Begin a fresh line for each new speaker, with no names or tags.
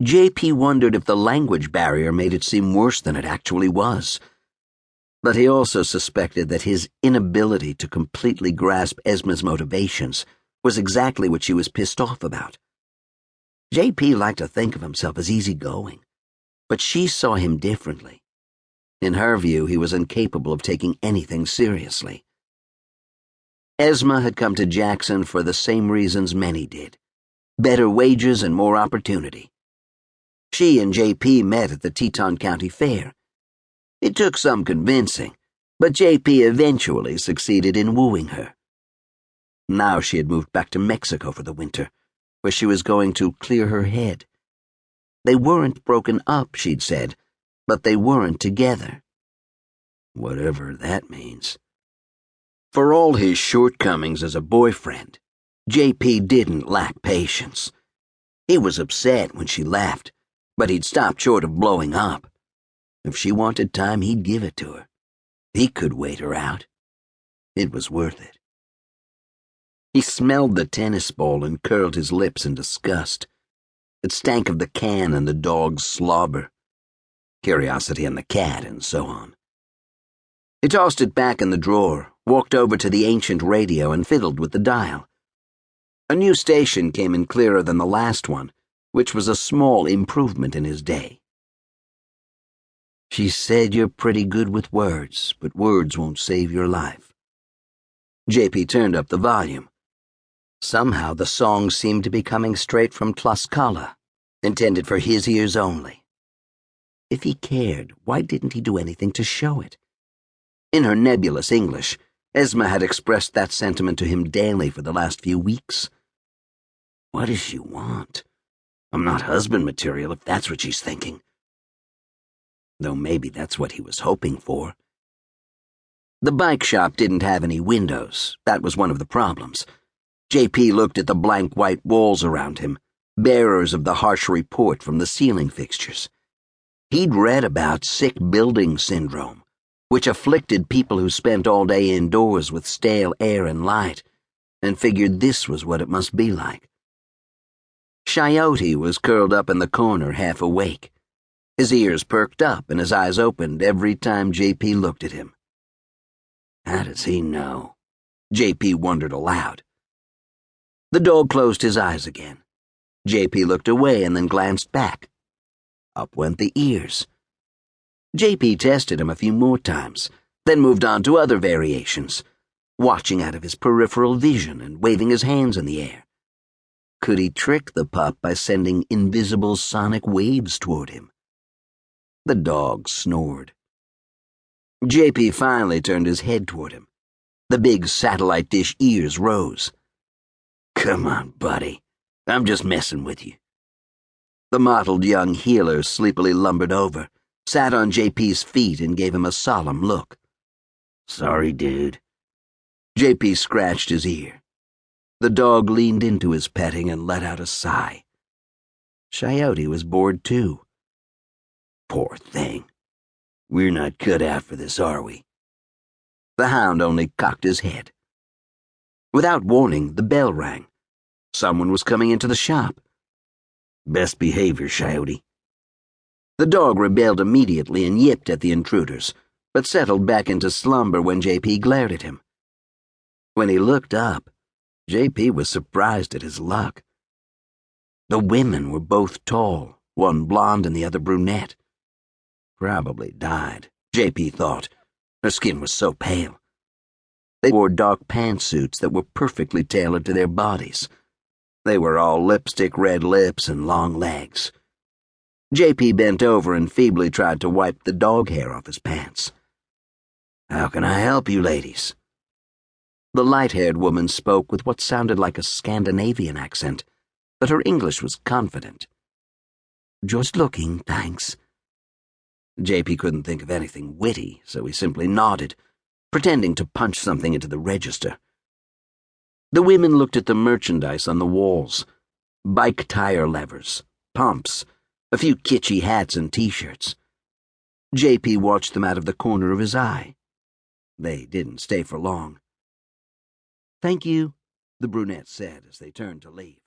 J.P. wondered if the language barrier made it seem worse than it actually was. But he also suspected that his inability to completely grasp Esma's motivations was exactly what she was pissed off about. J.P. liked to think of himself as easygoing, but she saw him differently. In her view, he was incapable of taking anything seriously. Esma had come to Jackson for the same reasons many did: better wages and more opportunity. She and J.P. met at the Teton County Fair. It took some convincing, but J.P. eventually succeeded in wooing her. Now she had moved back to Mexico for the winter, where she was going to clear her head. They weren't broken up, she'd said, but they weren't together. Whatever that means. For all his shortcomings as a boyfriend, J.P. didn't lack patience. He was upset when she left, but he'd stopped short of blowing up. If she wanted time, he'd give it to her. He could wait her out. It was worth it. He smelled the tennis ball and curled his lips in disgust. It stank of the can and the dog's slobber, Curiosity and the cat, and so on. He tossed it back in the drawer, walked over to the ancient radio and fiddled with the dial. A new station came in clearer than the last one, which was a small improvement in his day. She said you're pretty good with words, but words won't save your life. J.P. turned up the volume. Somehow the song seemed to be coming straight from Tlaxcala, intended for his ears only. If he cared, why didn't he do anything to show it? In her nebulous English, Esma had expressed that sentiment to him daily for the last few weeks. What does she want? I'm not husband material, if that's what she's thinking. Though maybe that's what he was hoping for. The bike shop didn't have any windows. That was one of the problems. J.P. looked at the blank white walls around him, bearers of the harsh report from the ceiling fixtures. He'd read about sick building syndrome, which afflicted people who spent all day indoors with stale air and light, and figured this was what it must be like. Coyote was curled up in the corner, half awake. His ears perked up and his eyes opened every time J.P. looked at him. How does he know? J.P. wondered aloud. The dog closed his eyes again. J.P. looked away and then glanced back. Up went the ears. J.P. tested him a few more times, then moved on to other variations, watching out of his peripheral vision and waving his hands in the air. Could he trick the pup by sending invisible sonic waves toward him? The dog snored. J.P. finally turned his head toward him. The big satellite dish ears rose. Come on, buddy. I'm just messing with you. The mottled young healer sleepily lumbered over, sat on J.P.'s feet and gave him a solemn look. Sorry, dude. J.P. scratched his ear. The dog leaned into his petting and let out a sigh. Coyote was bored too. Poor thing. We're not cut out for this, are we? The hound only cocked his head. Without warning, the bell rang. Someone was coming into the shop. Best behavior, Coyote. The dog rebelled immediately and yipped at the intruders, but settled back into slumber when J.P. glared at him. When he looked up, J.P. was surprised at his luck. The women were both tall, one blonde and the other brunette. Probably died, J.P. thought. Her skin was so pale. They wore dark pantsuits that were perfectly tailored to their bodies. They were all lipstick red lips and long legs. J.P. bent over and feebly tried to wipe the dog hair off his pants. How can I help you, ladies? The light-haired woman spoke with what sounded like a Scandinavian accent, but her English was confident. Just looking, thanks. J.P. couldn't think of anything witty, so he simply nodded, pretending to punch something into the register. The women looked at the merchandise on the walls: bike tire levers, pumps, a few kitschy hats and T-shirts. J.P. watched them out of the corner of his eye. They didn't stay for long. Thank you, the brunette said as they turned to leave.